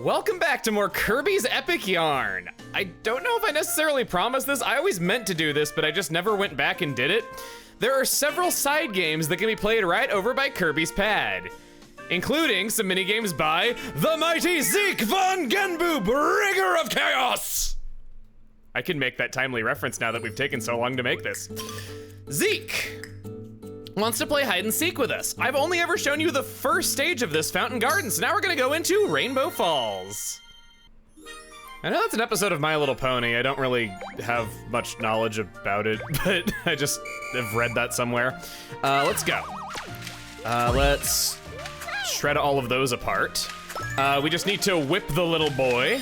Welcome back to more Kirby's Epic Yarn. I don't know if I necessarily promised this. I always meant to do this, but I just never went back and did it. There are several side games that can be played right over by Kirby's pad, including some mini games by the mighty Zeke von Genbu, bringer of chaos. I can make that timely reference now that we've taken so long to make this. Zeke wants to play hide and seek with us. I've only ever shown you the first stage of this Fountain Garden, so now we're gonna go into Rainbow Falls. I know that's an episode of My Little Pony. I don't really have much knowledge about it, but I just have read that somewhere. Let's go. Let's shred all of those apart. We just need to whip the little boy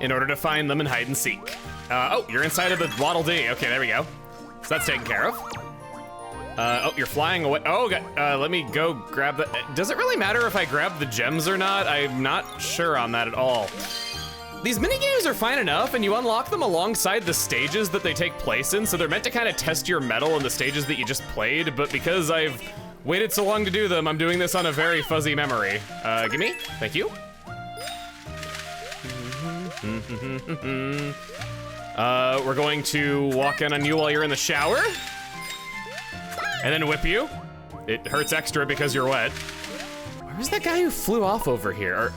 in order to find them and hide and seek. Oh, you're inside of the Waddle Dee. Okay, there we go. So that's taken care of. Oh, you're flying away. Oh, God, let me go grab the, does it really matter if I grab the gems or not? I'm not sure on that at all. These mini games are fine enough, and you unlock them alongside the stages that they take place in, so they're meant to kind of test your mettle in the stages that you just played, but because I've waited so long to do them, I'm doing this on a very fuzzy memory. Gimme, thank you. We're going to walk in on you while you're in the shower, and then whip you. It hurts extra because you're wet. Where's that guy who flew off over here?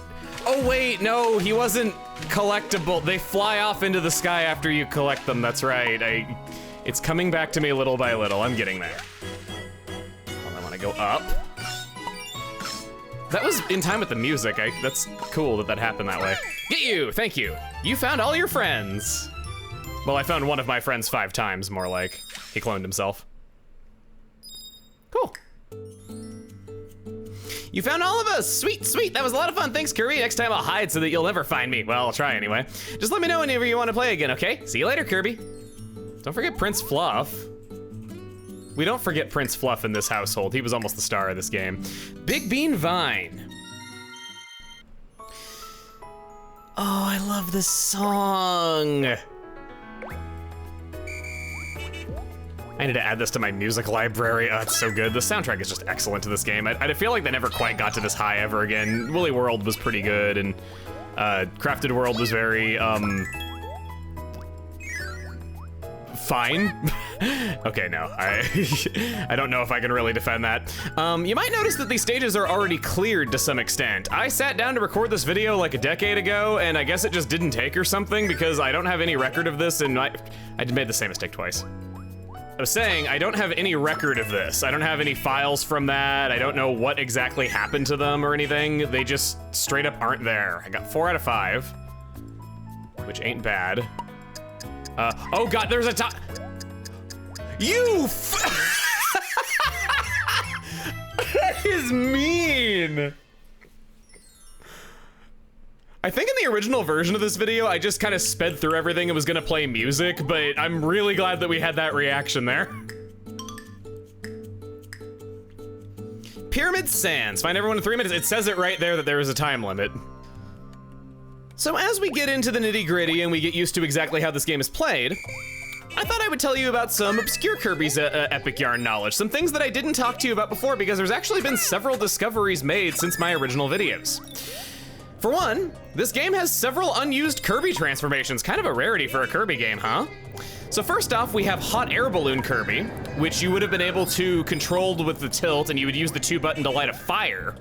Oh wait, no, he wasn't collectible. They fly off into the sky after you collect them, that's right. It's coming back to me little by little, I'm getting there. Well, I wanna go up. That was in time with the music. That's cool that happened that way. Get you, thank you. You found all your friends. Well, I found one of my friends 5 times, more like. He cloned himself. Cool. You found all of us, sweet, sweet. That was a lot of fun, thanks, Kirby. Next time I'll hide so that you'll never find me. Well, I'll try anyway. Just let me know whenever you want to play again, okay? See you later, Kirby. Don't forget Prince Fluff. We don't forget Prince Fluff in this household. He was almost the star of this game. Big Bean Vine. Oh, I love this song. I need to add this to my music library. Oh, it's so good. The soundtrack is just excellent to this game. I feel like they never quite got to this high ever again. Woolly World was pretty good, and Crafted World was very, fine. Okay, no, I don't know if I can really defend that. You might notice that these stages are already cleared to some extent. I sat down to record this video like a decade ago, and I guess it just didn't take or something because I don't have any record of this, and I made the same mistake twice. I was saying, I don't have any record of this. I don't have any files from that. I don't know what exactly happened to them or anything. They just straight up aren't there. I got 4 out of 5, which ain't bad. Oh God, there's a top. That is mean. I think in the original version of this video, I just kind of sped through everything and was gonna play music, but I'm really glad that we had that reaction there. Pyramid Sands, find everyone in 3 minutes. It says it right there that there is a time limit. So as we get into the nitty-gritty and we get used to exactly how this game is played, I thought I would tell you about some obscure Kirby's Epic Yarn knowledge, some things that I didn't talk to you about before because there's actually been several discoveries made since my original videos. For one, this game has several unused Kirby transformations, kind of a rarity for a Kirby game, huh? So first off, we have Hot Air Balloon Kirby, which you would have been able to control with the tilt, and you would use the 2 button to light a fire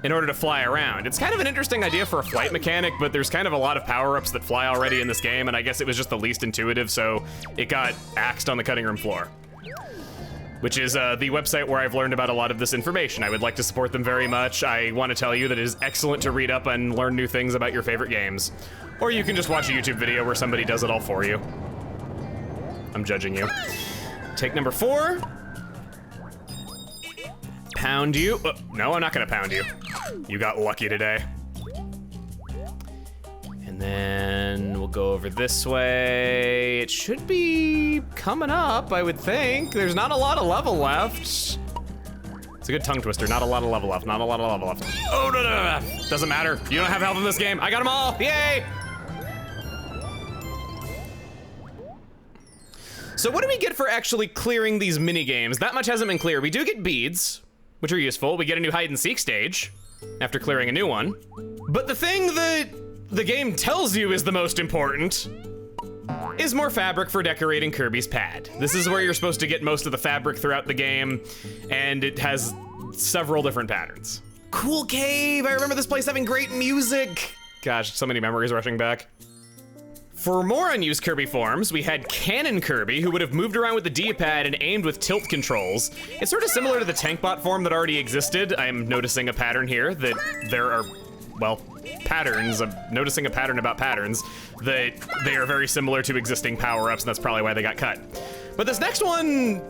in order to fly around. It's kind of an interesting idea for a flight mechanic, but there's kind of a lot of power-ups that fly already in this game, and I guess it was just the least intuitive, so it got axed on the cutting room floor, which is the website where I've learned about a lot of this information. I would like to support them very much. I want to tell you that it is excellent to read up and learn new things about your favorite games. Or you can just watch a YouTube video where somebody does it all for you. I'm judging you. Take number 4. Pound you. No, I'm not gonna pound you. You got lucky today. And then we'll go over this way. It should be coming up, I would think. There's not a lot of level left. It's a good tongue twister. Not a lot of level left. Not a lot of level left. Oh, no. Doesn't matter. You don't have health in this game. I got them all. Yay! So what do we get for actually clearing these mini games? That much hasn't been clear. We do get beads, which are useful. We get a new hide and seek stage after clearing a new one. But the thing that the game tells you is the most important is more fabric for decorating Kirby's pad. This is where you're supposed to get most of the fabric throughout the game, and it has several different patterns. Cool cave, I remember this place having great music. Gosh, so many memories rushing back. For more unused Kirby forms, we had Cannon Kirby, who would have moved around with the D-pad and aimed with tilt controls. It's sort of similar to the tank bot form that already existed. I'm noticing a pattern here that there are, well, patterns. I'm noticing a pattern about patterns that they are very similar to existing power-ups, and that's probably why they got cut. But this next one,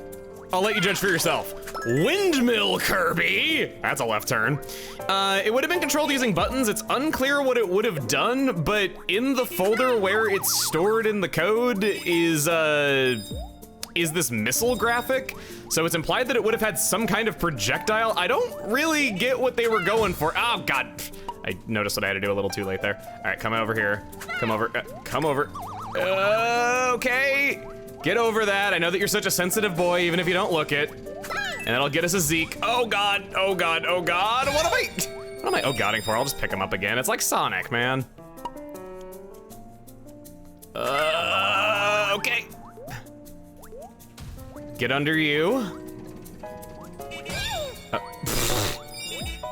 I'll let you judge for yourself. Windmill Kirby! That's a left turn. It would have been controlled using buttons. It's unclear what it would have done, but in the folder where it's stored in the code is this missile graphic. So it's implied that it would have had some kind of projectile. I don't really get what they were going for. Oh, God. I noticed what I had to do a little too late there. All right, come over here. Come over, come over. Okay. Get over that. I know that you're such a sensitive boy, even if you don't look it. And that'll get us a Zeke. Oh God, oh God, oh God. What am I oh-godding for? I'll just pick him up again. It's like Sonic, man. Okay. Get under you.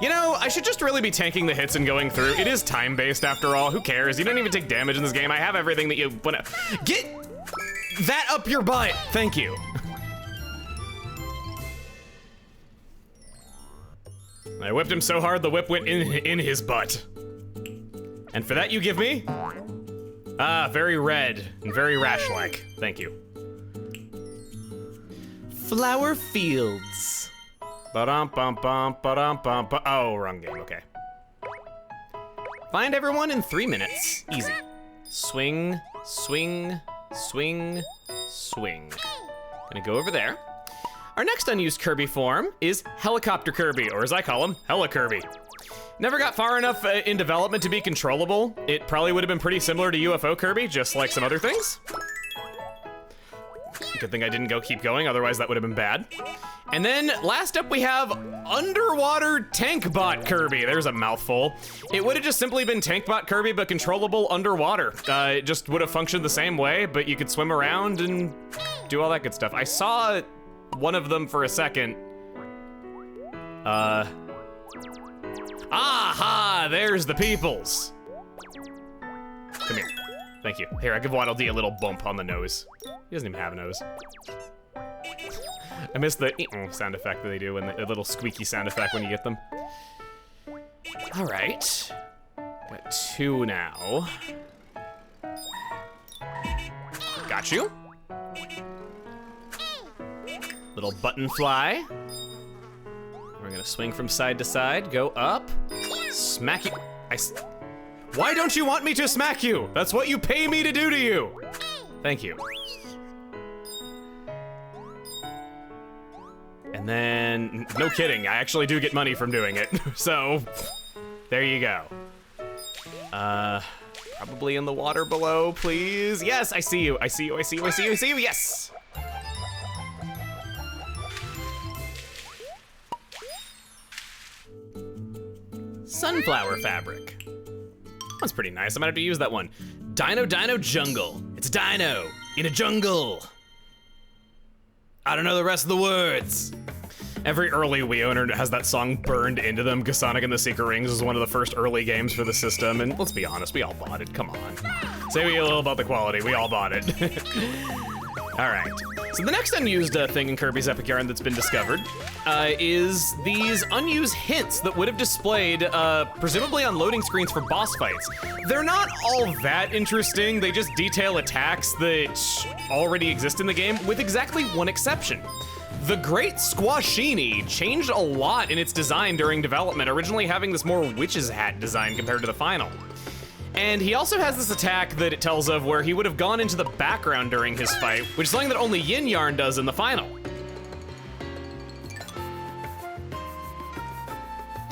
You know, I should just really be tanking the hits and going through. It is time-based after all. Who cares? You don't even take damage in this game. I have everything that you wanna. Get that up your butt. Thank you. I whipped him so hard the whip went in his butt. And for that you give me? Ah, very red and very rash-like. Thank you. Flower Fields. Ba-dum-bum-bum, ba-dum-bum-bum. Oh, wrong game, okay. Find everyone in 3 minutes. Easy. Swing, swing, swing, swing. Gonna go over there. Our next unused Kirby form is Helicopter Kirby, or as I call him, Hella Kirby. Never got far enough in development to be controllable. It probably would have been pretty similar to UFO Kirby, just like some other things. Good thing I didn't keep going, otherwise that would have been bad. And then last up we have Underwater Tank Bot Kirby. There's a mouthful. It would have just simply been Tank Bot Kirby, but controllable underwater. It just would have functioned the same way, but you could swim around and do all that good stuff. I saw one of them for a second. Aha, there's the peoples. Come here, thank you. Here, I give Waddle Dee a little bump on the nose. He doesn't even have a nose. I miss the sound effect that they do, and the little squeaky sound effect when you get them. All right, got 2 now. Got you. Little button fly. We're gonna swing from side to side, go up, smack you. Why don't you want me to smack you? That's what you pay me to do to you. Thank you. And then, no kidding, I actually do get money from doing it. So, there you go. Probably in the water below, please. Yes, I see you, I see you, I see you, I see you, I see you, yes! Sunflower fabric. That's pretty nice. I'm gonna have to use that one. Dino Dino Jungle. It's a dino in a jungle. I don't know the rest of the words. Every early Wii owner has that song burned into them because Sonic and the Secret Rings was one of the first early games for the system, and let's be honest, we all bought it, come on. Say we a little about the quality, we all bought it. All right, so the next unused thing in Kirby's Epic Yarn that's been discovered is these unused hints that would have displayed presumably on loading screens for boss fights. They're not all that interesting, they just detail attacks that already exist in the game, with exactly one exception. The Great Squashini changed a lot in its design during development, originally having this more witch's hat design compared to the final. And he also has this attack that it tells of where he would have gone into the background during his fight, which is something that only Yin Yarn does in the final.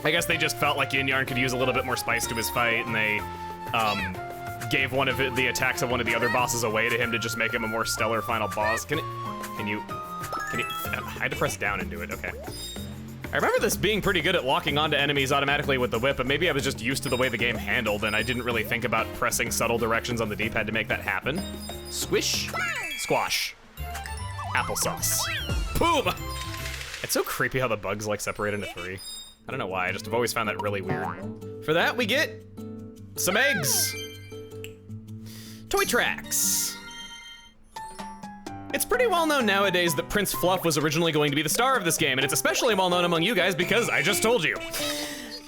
I guess they just felt like Yin Yarn could use a little bit more spice to his fight, and they gave one of the attacks of one of the other bosses away to him to just make him a more stellar final boss. Can you, I had to press down and do it, okay. I remember this being pretty good at locking onto enemies automatically with the whip, but maybe I was just used to the way the game handled and I didn't really think about pressing subtle directions on the D-pad to make that happen. Squish, squash, applesauce. Boom! It's so creepy how the bugs like separate into 3. I don't know why, I just have always found that really weird. For that, we get some eggs. Toy tracks. It's pretty well known nowadays that Prince Fluff was originally going to be the star of this game, and it's especially well known among you guys because I just told you.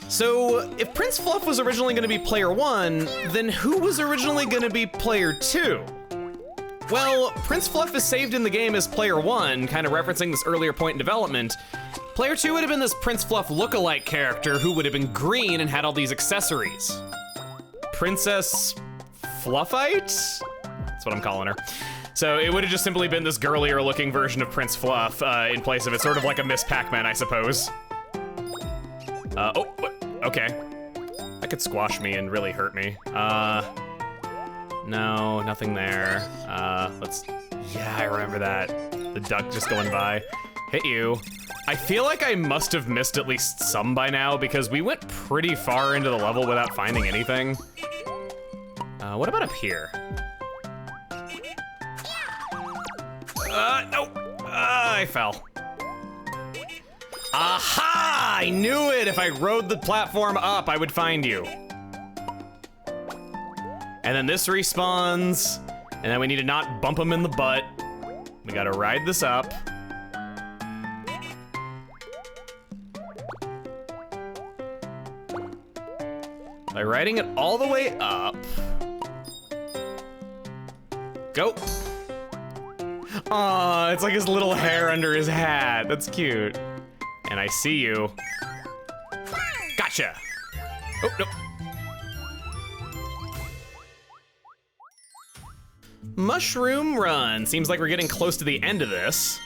So, if Prince Fluff was originally gonna be player 1, then who was originally gonna be player 2? Well, Prince Fluff is saved in the game as player 1, kind of referencing this earlier point in development. Player 2 would have been this Prince Fluff lookalike character who would have been green and had all these accessories. Princess Fluffite? That's what I'm calling her. So it would have just simply been this girlier looking version of Prince Fluff in place of it, sort of like a Miss Pac-Man, I suppose. Okay. That could squash me and really hurt me. No, nothing there. Yeah, I remember that. The duck just going by. Hit you. I feel like I must have missed at least some by now because we went pretty far into the level without finding anything. What about up here? No. I fell. Aha! I knew it! If I rode the platform up, I would find you. And then this respawns, and then we need to not bump him in the butt. We gotta ride this up. By riding it all the way up. Go. Aw, it's like his little hair under his hat. That's cute. And I see you. Gotcha. Oh, no. Mushroom Run. Seems like we're getting close to the end of this.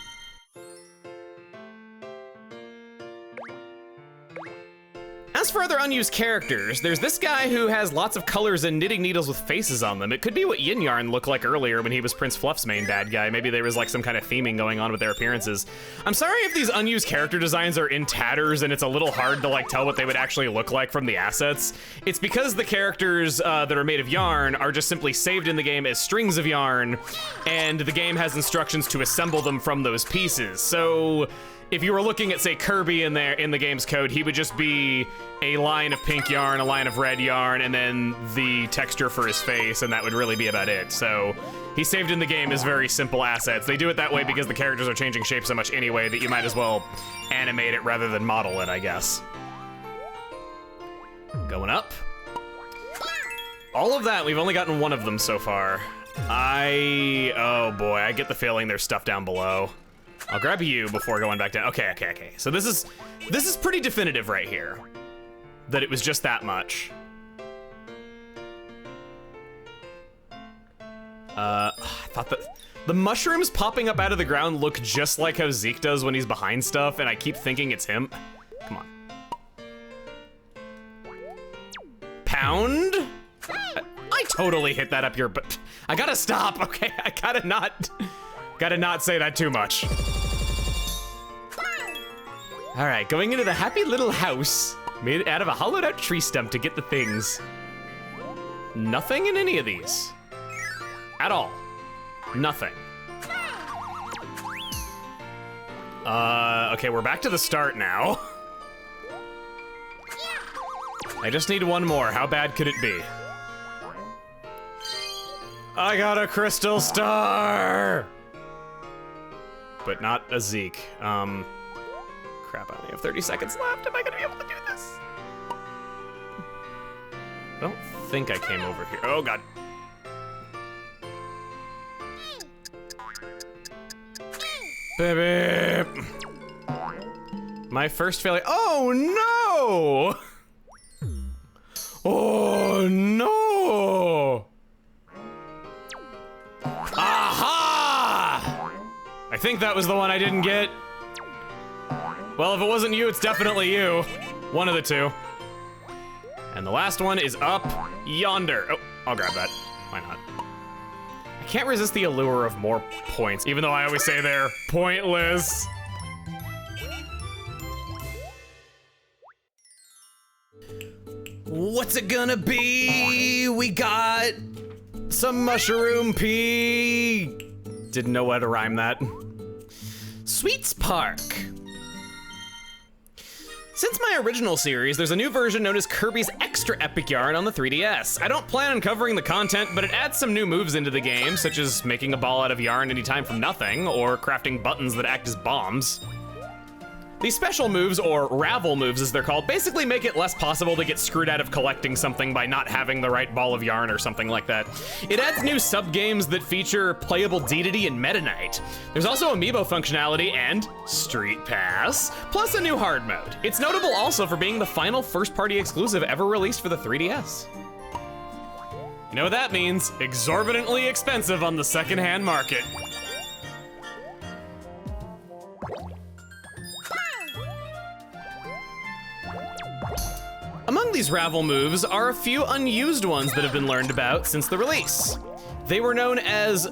As for other unused characters, there's this guy who has lots of colors and knitting needles with faces on them. It could be what Yin Yarn looked like earlier when he was Prince Fluff's main bad guy. Maybe there was like some kind of theming going on with their appearances. I'm sorry if these unused character designs are in tatters and it's a little hard to like tell what they would actually look like from the assets. It's because the characters that are made of yarn are just simply saved in the game as strings of yarn, and the game has instructions to assemble them from those pieces. So if you were looking at, say, Kirby in the game's code, he would just be a line of pink yarn, a line of red yarn, and then the texture for his face, and that would really be about it. So he's saved in the game as very simple assets. They do it that way because the characters are changing shape so much anyway that you might as well animate it rather than model it, I guess. Going up. All of that, we've only gotten one of them so far. Oh boy, I get the feeling there's stuff down below. I'll grab you before going back down. Okay. So this is pretty definitive right here. That it was just that much. I thought that the mushrooms popping up out of the ground look just like how Zeke does when he's behind stuff, and I keep thinking it's him. Come on. Pound? I totally hit that up your butt. I gotta stop, okay? I gotta not say that too much. All right, going into the happy little house made out of a hollowed out tree stump to get the things. Nothing in any of these. At all. Nothing. Okay, we're back to the start now. I just need one more. How bad could it be? I got a crystal star! But not a Zeke. Crap, I only have 30 seconds left. Am I gonna be able to do this? I don't think I came over here. Oh, God. Baby. My first failure. Oh, no! Oh, no! Aha! I think that was the one I didn't get. Well, if it wasn't you, it's definitely you. One of the two. And the last one is up yonder. Oh, I'll grab that. Why not? I can't resist the allure of more points, even though I always say they're pointless. What's it gonna be? We got some mushroom pea. Didn't know how to rhyme that. Sweets Park. Since my original series, there's a new version known as Kirby's Extra Epic Yarn on the 3DS. I don't plan on covering the content, but it adds some new moves into the game, such as making a ball out of yarn anytime from nothing, or crafting buttons that act as bombs. These special moves, or ravel moves as they're called, basically make it less possible to get screwed out of collecting something by not having the right ball of yarn or something like that. It adds new sub-games that feature playable Dedede and Meta Knight. There's also amiibo functionality and Street Pass, plus a new hard mode. It's notable also for being the final first-party exclusive ever released for the 3DS. You know what that means? Exorbitantly expensive on the second-hand market. Among these ravel moves are a few unused ones that have been learned about since the release. They were known as,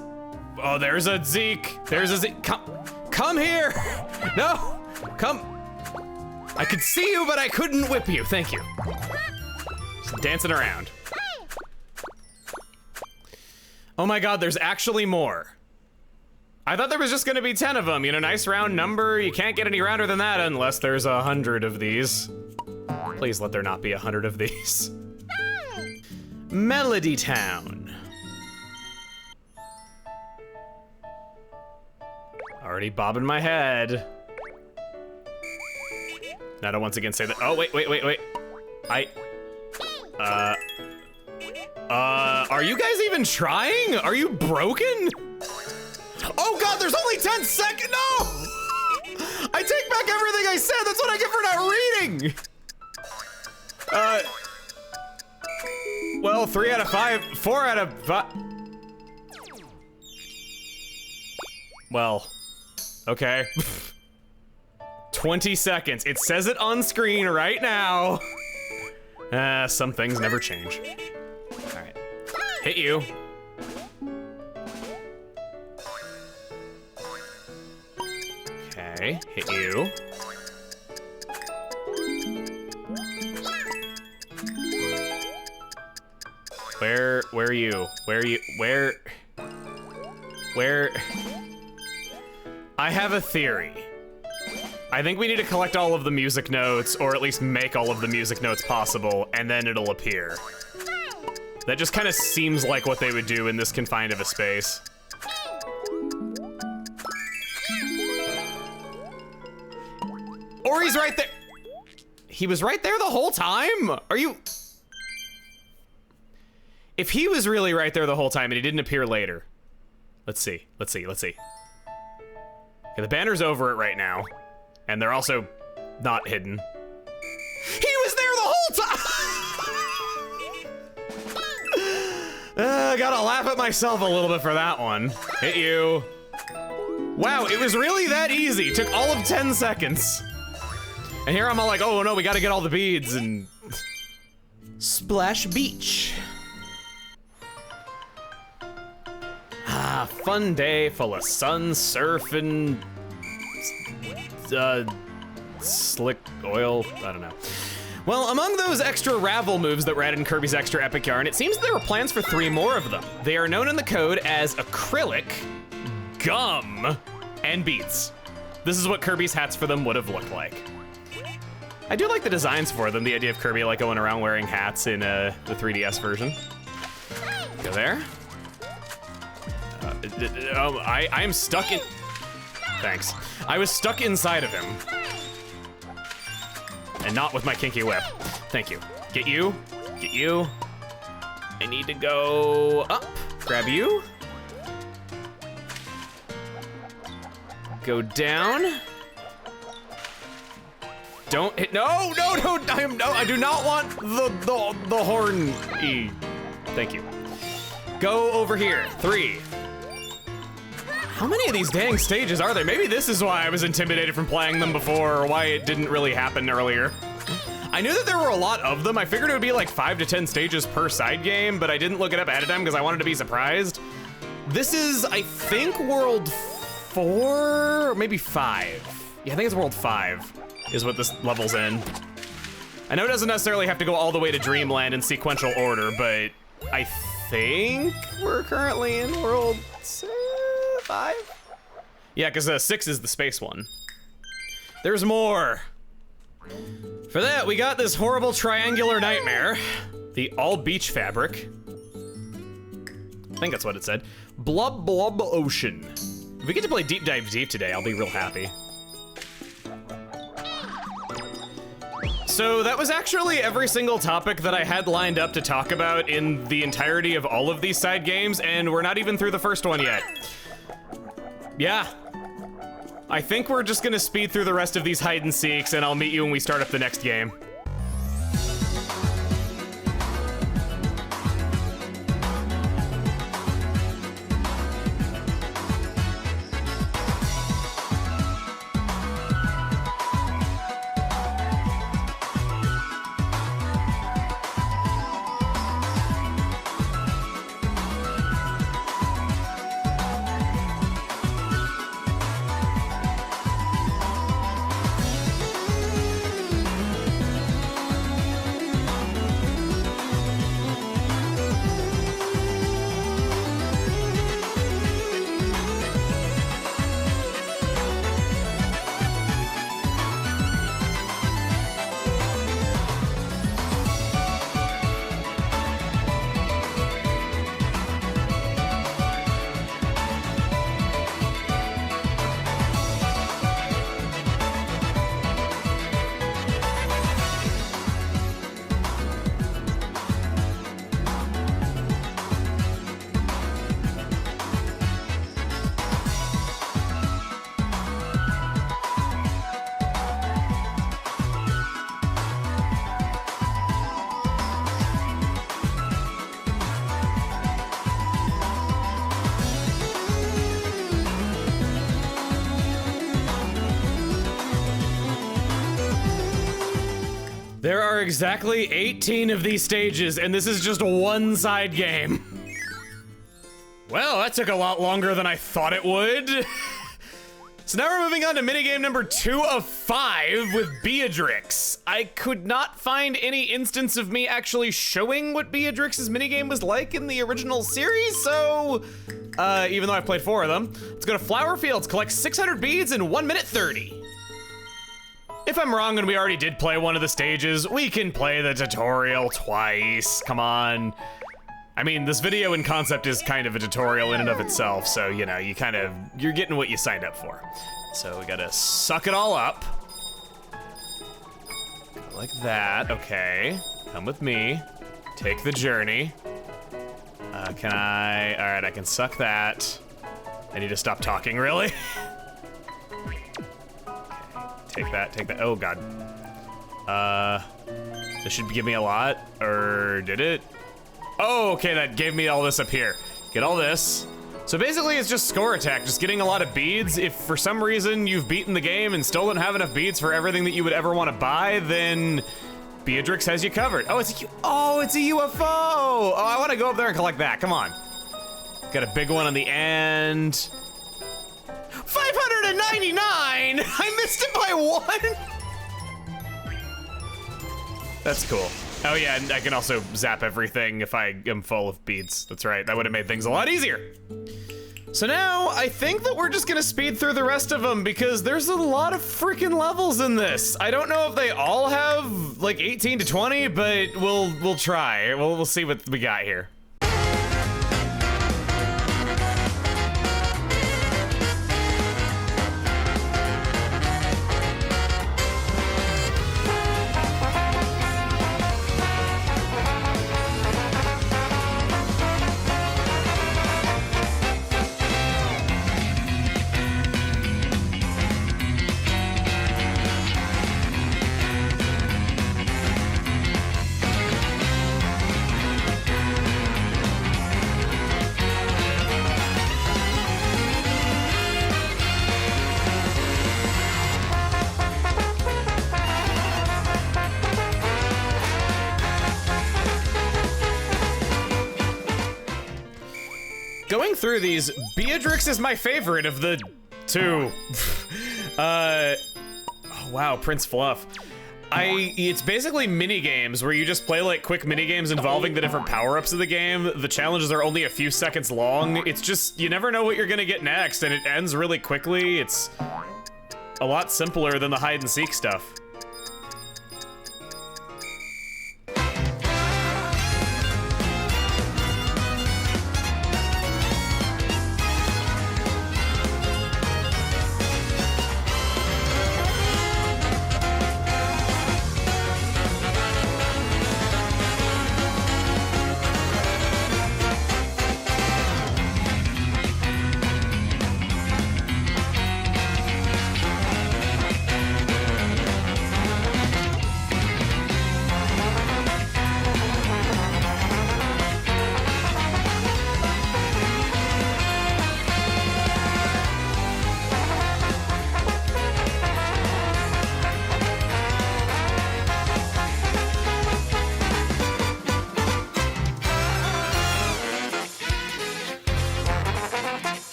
oh, there's a Zeke. There's a Zeke. Come here. No, come. I could see you, but I couldn't whip you. Thank you. Just dancing around. Oh my God, there's actually more. I thought there was just gonna be 10 of them. You know, nice round number. You can't get any rounder than that unless there's 100 of these. Please let there not be 100 of these. Melody Town. Already bobbing my head. Now to once again say that, oh, wait. Are you guys even trying? Are you broken? Oh God, there's only 10 seconds, no! I take back everything I said, that's what I get for not reading! Well, 3 out of 5, 4 out of 5. Well, okay. 20 seconds. It says it on screen right now. Some things never change. All right, hit you. Okay, hit you. Where are you? Where? I have a theory. I think we need to collect all of the music notes, or at least make all of the music notes possible, and then it'll appear. That just kind of seems like what they would do in this confined of a space. Or he's right there. He was right there the whole time? Are you? If he was really right there the whole time and he didn't appear later. Let's see. Okay, the banner's over it right now. And they're also not hidden. He was there the whole time! Gotta laugh at myself a little bit for that one. Hit you. Wow, it was really that easy. Took all of 10 seconds. And here I'm all like, oh no, we gotta get all the beads and... Splash Beach. Ah, fun day full of sun, surfing, slick oil, I don't know. Well, among those extra ravel moves that were added in Kirby's Extra Epic Yarn, it seems there were plans for 3 more of them. They are known in the code as acrylic, gum, and beads. This is what Kirby's hats for them would have looked like. I do like the designs for them, the idea of Kirby like going around wearing hats in the 3DS version. Go there. I'm stuck in... Thanks. I was stuck inside of him. And not with my kinky whip. Thank you. Get you. Get you. I need to go up. Grab you. Go down. Don't hit... No! I do not want the horn-y. Thank you. Go over here. 3. How many of these dang stages are there? Maybe this is why I was intimidated from playing them before, or why it didn't really happen earlier. I knew that there were a lot of them. I figured it would be like 5 to 10 stages per side game, but I didn't look it up ahead of time because I wanted to be surprised. This is, I think, World 4, or maybe 5. Yeah, I think it's World 5 is what this level's in. I know it doesn't necessarily have to go all the way to Dreamland in sequential order, but I think we're currently in World 5? Yeah, because 6 is the space one. There's more. For that, we got this horrible triangular nightmare. The all beach fabric. I think that's what it said. Blub Blub Ocean. If we get to play Deep Dive Deep today, I'll be real happy. So that was actually every single topic that I had lined up to talk about in the entirety of all of these side games, and we're not even through the first one yet. Yeah. I think we're just gonna speed through the rest of these hide and seeks, and I'll meet you when we start up the next game. There are exactly 18 of these stages, and this is just one side game. Well, that took a lot longer than I thought it would. So now we're moving on to minigame number 2 of 5 with Beadrix. I could not find any instance of me actually showing what Beadrix's minigame was like in the original series, so even though I've played 4 of them, let's go to Flower Fields, collect 600 beads in 1 minute 30. If I'm wrong and we already did play one of the stages, we can play the tutorial twice, come on. I mean, this video in concept is kind of a tutorial in and of itself, so, you know, you're getting what you signed up for. So we gotta suck it all up. Like that, okay. Come with me, take the journey. All right, I can suck that. I need to stop talking, really? Take that, oh God. This should give me a lot, or did it? Oh, okay, that gave me all this up here. Get all this. So basically it's just score attack, just getting a lot of beads. If for some reason you've beaten the game and still don't have enough beads for everything that you would ever want to buy, then Beadrix has you covered. Oh, it's a UFO! Oh, I want to go up there and collect that, come on. Got a big one on the end. 599! I missed it by 1! That's cool. Oh yeah, and I can also zap everything if I am full of beads. That's right, that would have made things a lot easier. So now, I think that we're just gonna speed through the rest of them because there's a lot of freaking levels in this. I don't know if they all have like 18 to 20, but we'll try. We'll see what we got here. Going through these, Beadrix is my favorite of the 2. Oh wow, Prince Fluff. It's basically mini games where you just play like quick mini games involving the different power-ups of the game. The challenges are only a few seconds long. It's just, you never know what you're gonna get next, and it ends really quickly. It's a lot simpler than the hide and seek stuff.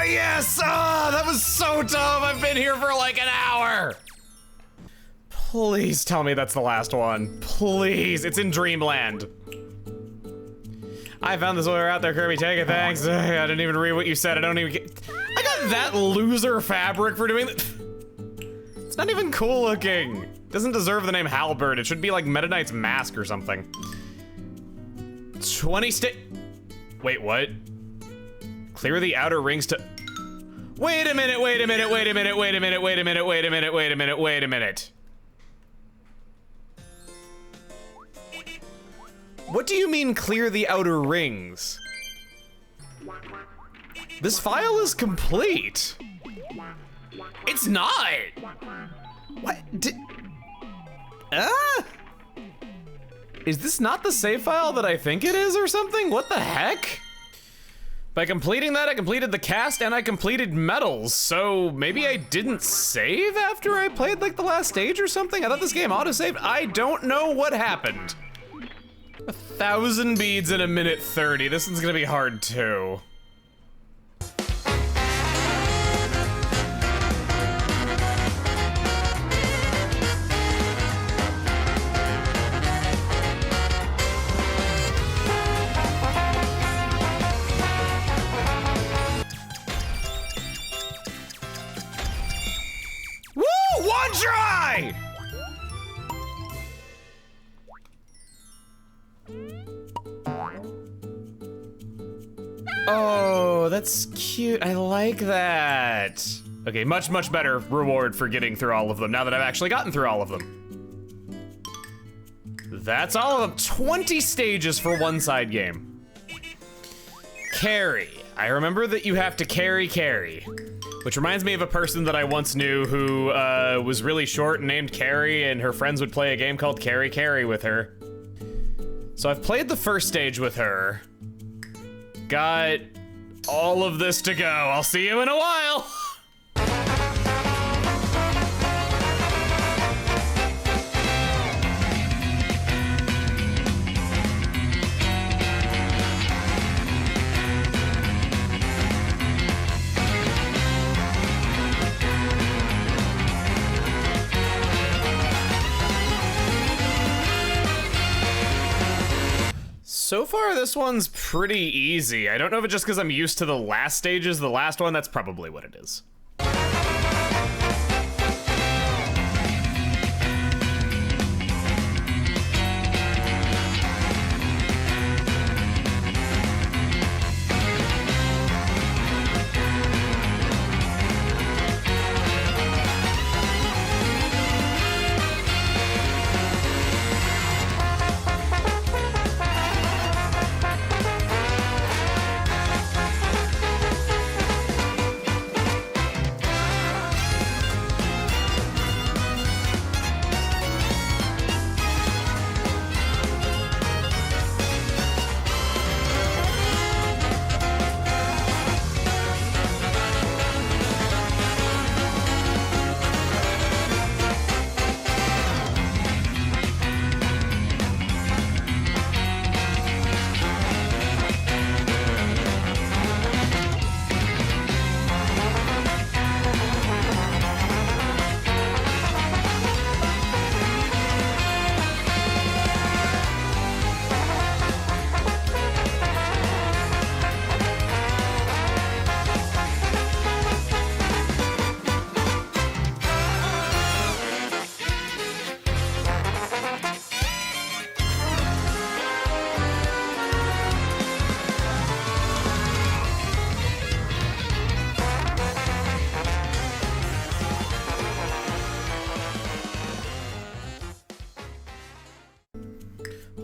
Yes! Ah, that was so dumb! I've been here for like an hour! Please tell me that's the last one. Please, it's in Dreamland. I found this order out there, Kirby. Take it, thanks. I didn't even read what you said. I don't even get... I got that loser fabric for doing that. It's not even cool looking. It doesn't deserve the name Halberd. It should be like Meta Knight's mask or something. 20 Wait, what? Clear the outer rings to... Wait a minute, wait a minute, wait a minute, wait a minute, wait a minute, wait a minute, wait a minute, wait a minute. What do you mean clear the outer rings? This file is complete. It's not. What? Is this not the save file that I think it is or something? What the heck? By completing that, I completed the cast and I completed medals, so maybe I didn't save after I played like the last stage or something? I thought this game auto-saved. I don't know what happened. 1,000 beads in a minute 30. This one's gonna be hard too. One try! Oh, that's cute. I like that. Okay, much, much better reward for getting through all of them now that I've actually gotten through all of them. That's all of them. 20 stages for one side game. Carrie. I remember that you have to carry Carrie. Which reminds me of a person that I once knew who was really short and named Carrie, and her friends would play a game called Carrie with her. So I've played the first stage with her. Got all of this to go. I'll see you in a while. So far, this one's pretty easy. I don't know if it's just because I'm used to the last stages, the last one, that's probably what it is.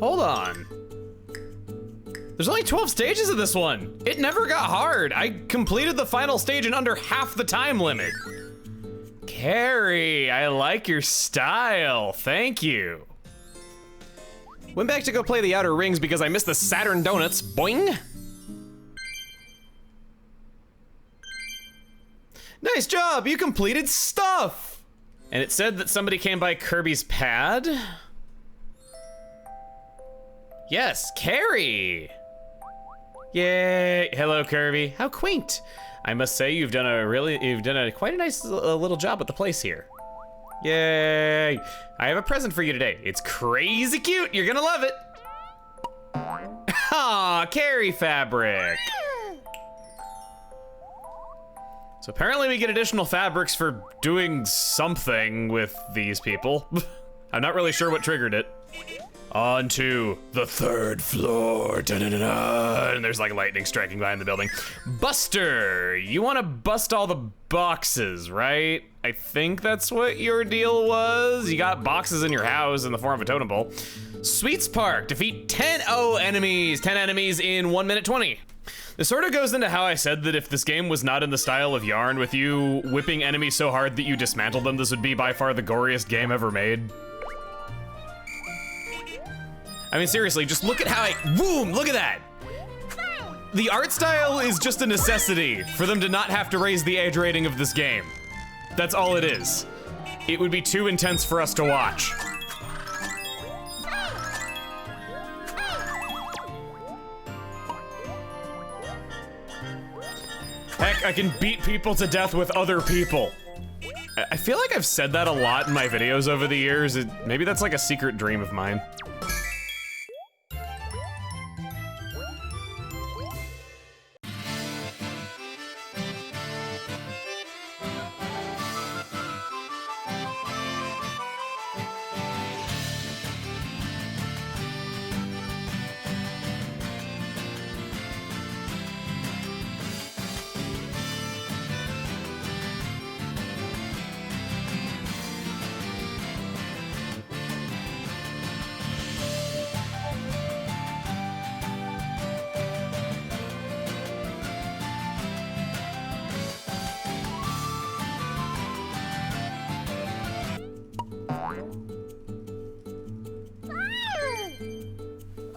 Hold on. There's only 12 stages of this one. It never got hard. I completed the final stage in under half the time limit. Carrie, I like your style. Thank you. Went back to go play the Outer Rings because I missed the Saturn Donuts. Boing. Nice job, you completed stuff. And it said that somebody came by Kirby's pad. Yes, Carrie. Yay, hello Kirby. How quaint. I must say you've done quite a nice little job with the place here. Yay. I have a present for you today. It's crazy cute, you're gonna love it. Aw, Carrie fabric. So apparently we get additional fabrics for doing something with these people. I'm not really sure what triggered it. On to the 3rd floor. Da-da-da-da. And there's like lightning striking behind the building. Buster, you want to bust all the boxes, right? I think that's what your deal was. You got boxes in your house in the form of a totem pole. Sweets Park, defeat 10 enemies. 10 enemies in 1 minute 20. This sort of goes into how I said that if this game was not in the style of Yarn, with you whipping enemies so hard that you dismantle them, this would be by far the goriest game ever made. I mean, seriously, just look at how boom, look at that. The art style is just a necessity for them to not have to raise the age rating of this game. That's all it is. It would be too intense for us to watch. Heck, I can beat people to death with other people. I feel like I've said that a lot in my videos over the years. Maybe that's like a secret dream of mine.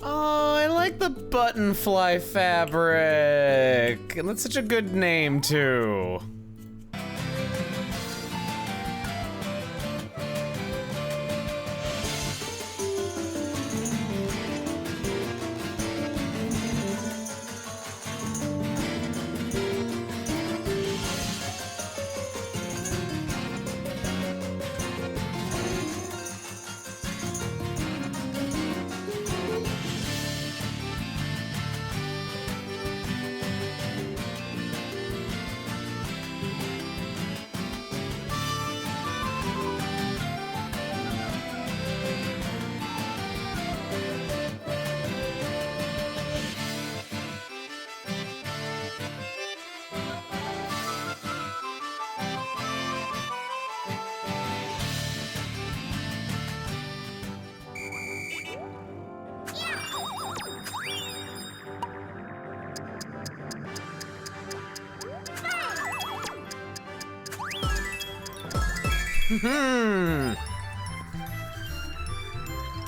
Oh, I like the button fly fabric. And that's such a good name, too.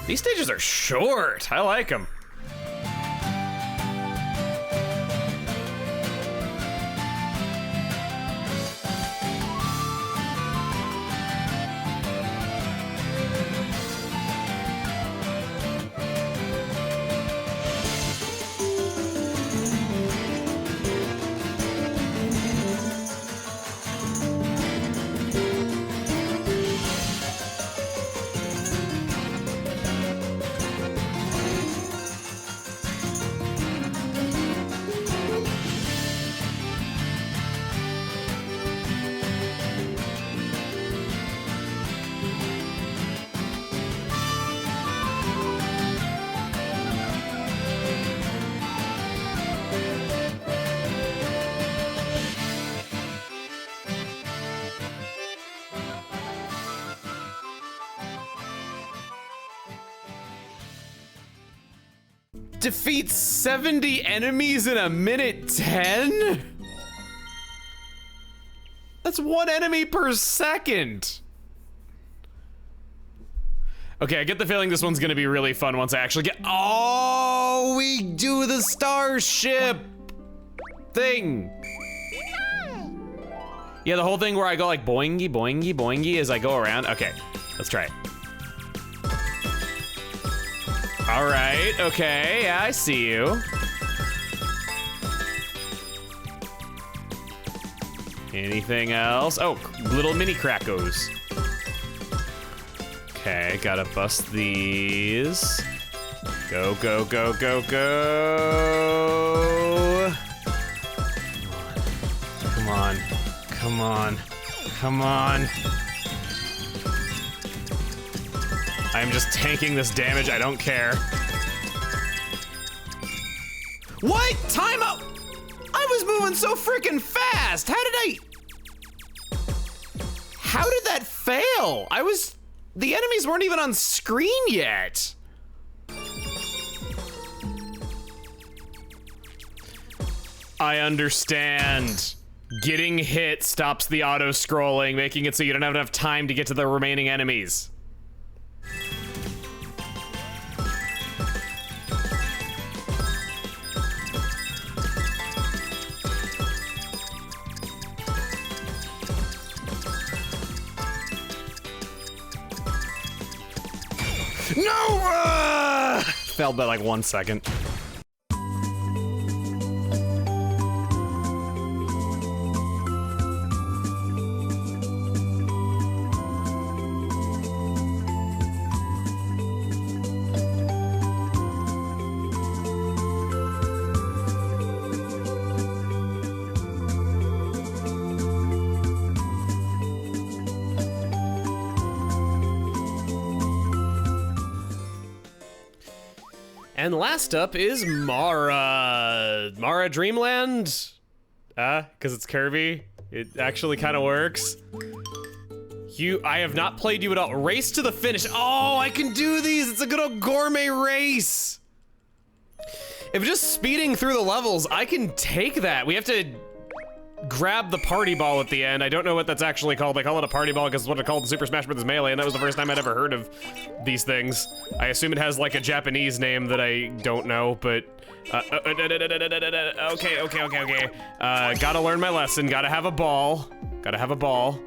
These stages are short. I like them. defeat 70 enemies in a minute 10? That's 1 enemy per second. Okay, I get the feeling this one's gonna be really fun once I actually get— oh, we do the starship thing. Yeah, the whole thing where I go like boingy, boingy, boingy as I go around. Okay, let's try it. All right, okay, yeah, I see you. Anything else? Oh, little mini Krackos. Okay, gotta bust these. Go, go, go, go, go. Come on, come on, come on. I'm just tanking this damage, I don't care. What? Time out! I was moving so freaking fast! How did that fail? The enemies weren't even on screen yet. I understand. Getting hit stops the auto-scrolling, making it so you don't have enough time to get to the remaining enemies. No! Failed by like 1 second. And last up is Mara. Mara Dreamland? Because it's Kirby. It actually kind of works. I have not played you at all. Race to the finish. Oh, I can do these. It's a good old gourmet race. If just speeding through the levels, I can take that. We have to grab the party ball at the end. I don't know what that's actually called. They call it a party ball because it's what it's called in Super Smash Bros. Melee, and that was the first time I'd ever heard of these things. I assume it has like a Japanese name that I don't know, but okay. Gotta learn my lesson. Gotta have a ball. Gotta have a ball.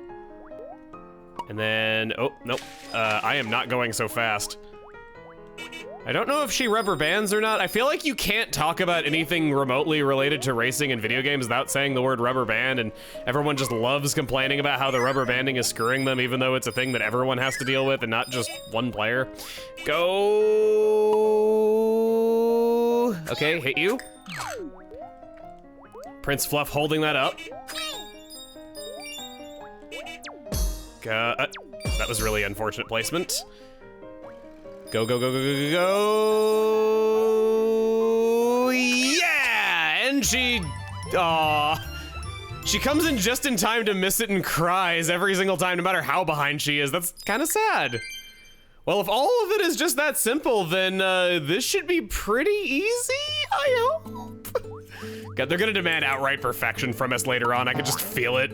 And then, oh, nope. I am not going so fast. I don't know if she rubber bands or not. I feel like you can't talk about anything remotely related to racing in video games without saying the word rubber band, and everyone just loves complaining about how the rubber banding is screwing them, even though it's a thing that everyone has to deal with and not just one player. Go! Okay, hit you. Prince Fluff holding that up. That was really unfortunate placement. Go, go, go, go, go, go, yeah! And she comes in just in time to miss it and cries every single time, no matter how behind she is. That's kind of sad. Well, if all of it is just that simple, then this should be pretty easy, I hope. God, they're gonna demand outright perfection from us later on. I could just feel it.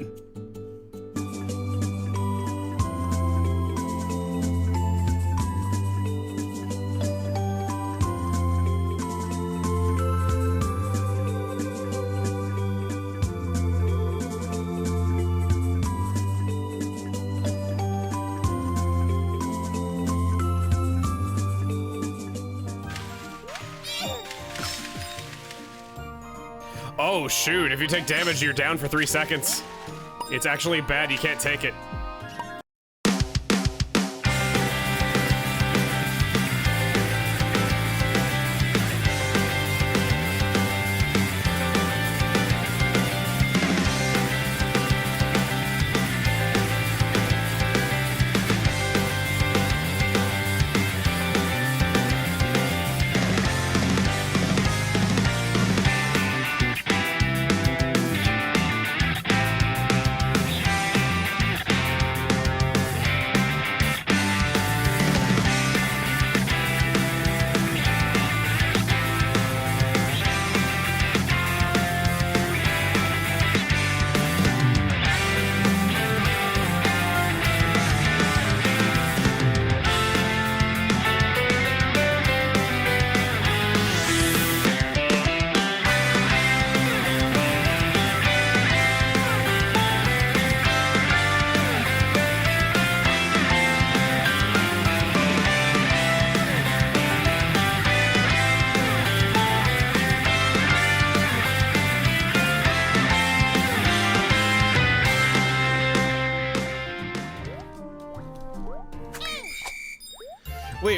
Oh shoot, if you take damage, you're down for 3 seconds. It's actually bad, you can't take it.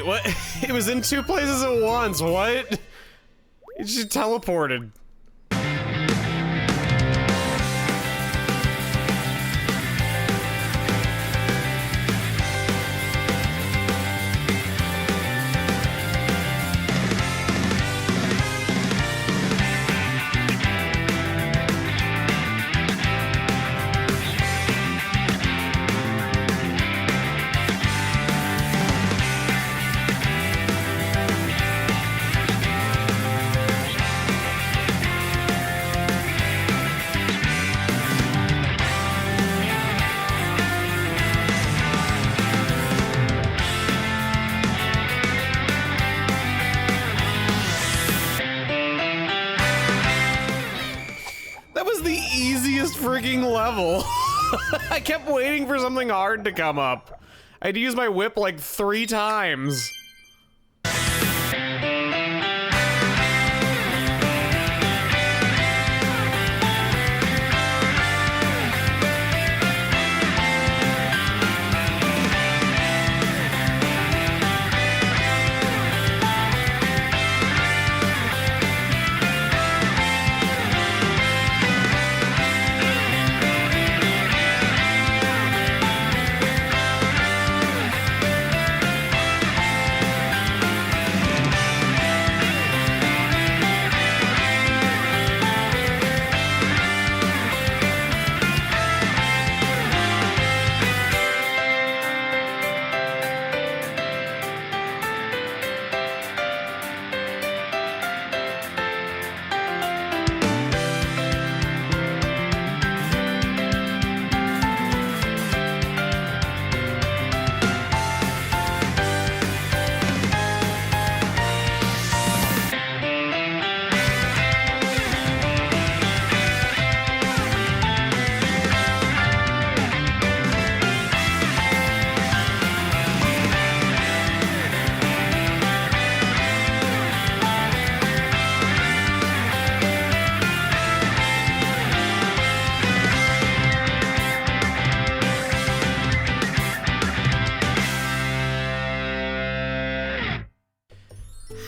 Wait, what? It was in 2 places at once, what? It just teleported. Freaking level. I kept waiting for something hard to come up. I had to use my whip like 3 times.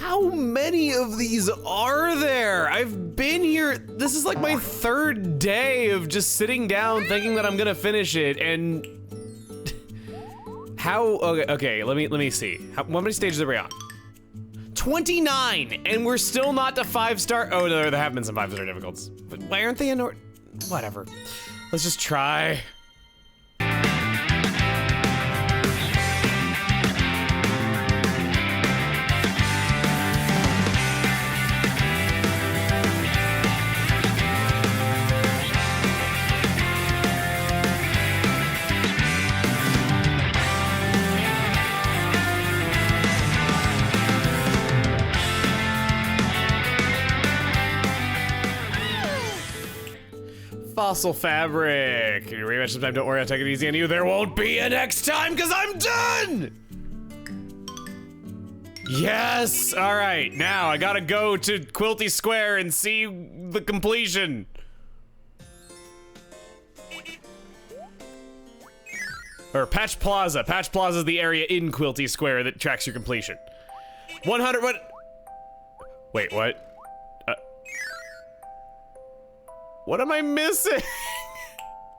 How many of these are there? I've been here, this is like my 3rd day of just sitting down thinking that I'm gonna finish it, and how, okay, let me see. How many stages are we on? 29, and we're still not to 5-star, oh no, there have been some 5-star difficulties. But why aren't they in order? Whatever, let's just try. Fossil fabric. Can you rematch sometime? Don't worry, I'll take it easy on you. There won't be a next time because I'm done! Yes! Alright, now I gotta go to Quilty Square and see the completion. Or Patch Plaza. Patch Plaza is the area in Quilty Square that tracks your completion. 100, what? Wait, what? What am I missing?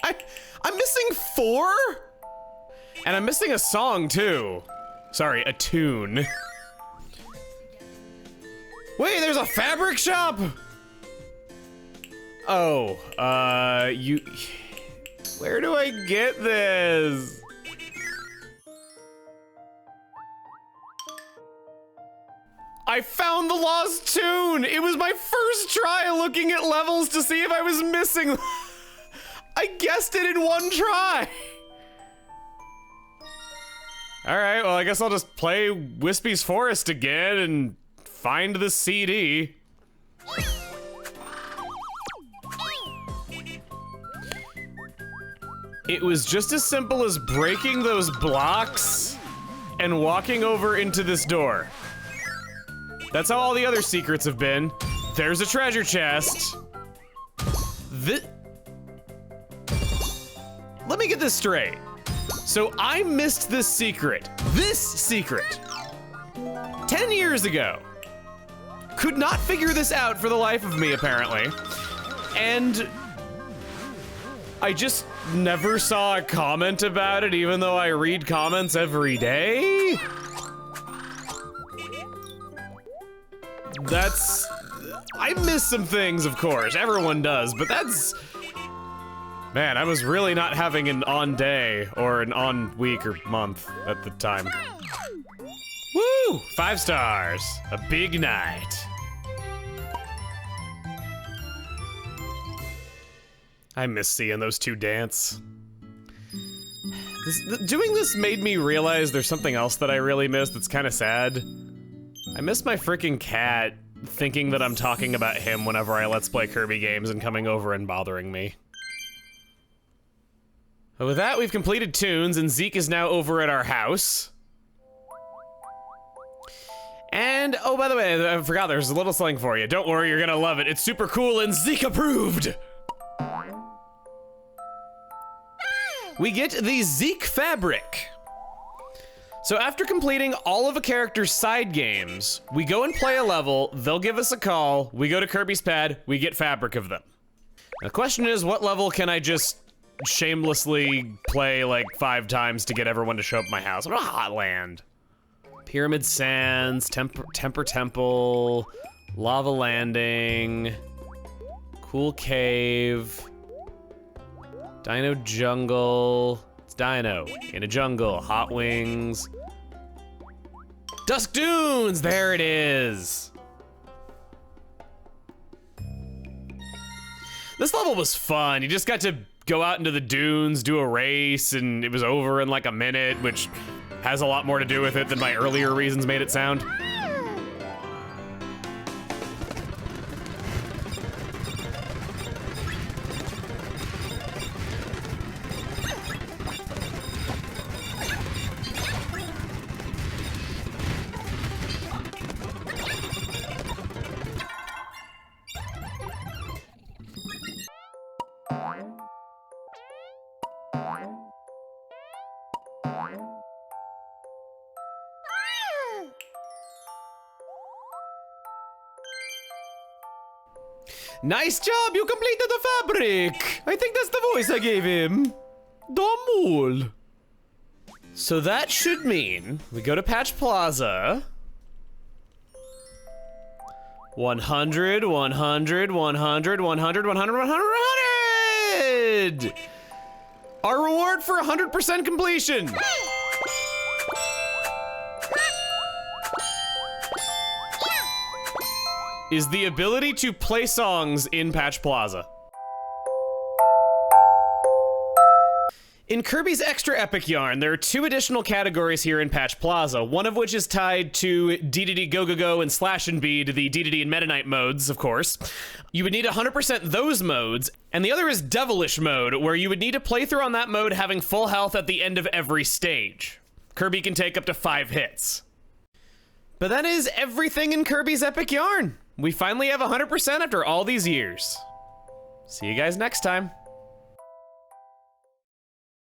I'm missing 4? And I'm missing a song too. Sorry, a tune. Wait, there's a fabric shop? Oh, where do I get this? I found the lost tune! It was my first try looking at levels to see if I was missing. I guessed it in 1 try! Alright, well I guess I'll just play Wispy's Forest again and find the CD. It was just as simple as breaking those blocks and walking over into this door. That's how all the other secrets have been. There's a treasure chest. Let me get this straight. So I missed this secret. This secret. 10 years ago. Could not figure this out for the life of me, apparently. And I just never saw a comment about it, even though I read comments every day. I miss some things, of course, everyone does, but man, I was really not having an on day or an on week or month at the time. Woo! 5 stars, a big night. I miss seeing those two dance. Doing this made me realize there's something else that I really miss that's kind of sad. I miss my freaking cat thinking that I'm talking about him whenever I Let's Play Kirby games and coming over and bothering me. But with that, we've completed tunes, and Zeke is now over at our house. And, oh, by the way, I forgot there's a little something for you. Don't worry, you're gonna love it. It's super cool and Zeke approved! We get the Zeke fabric. So after completing all of a character's side games, we go and play a level, they'll give us a call, we go to Kirby's pad, we get fabric of them. The question is, what level can I just shamelessly play like 5 times to get everyone to show up at my house? What a hot land. Pyramid Sands, Temper Temple, Lava Landing, Cool Cave, Dino Jungle. It's Dino in a jungle. Hot Wings. Dusk Dunes! There it is! This level was fun. You just got to go out into the dunes, do a race, and it was over in like a minute, which has a lot more to do with it than my earlier reasons made it sound. Nice job, you completed the fabric! I think that's the voice I gave him. Domul. So that should mean we go to Patch Plaza. 100, 100, 100, 100, 100, 100, 100! Our reward for 100% completion! Is the ability to play songs in Patch Plaza. In Kirby's Extra Epic Yarn, there are 2 additional categories here in Patch Plaza, one of which is tied to DDD Go Go Go and Slash and Bead, the DDD and Meta Knight modes, of course. You would need 100% those modes, and the other is Devilish mode, where you would need to play through on that mode having full health at the end of every stage. Kirby can take up to 5 hits. But that is everything in Kirby's Epic Yarn. We finally have 100% after all these years. See you guys next time.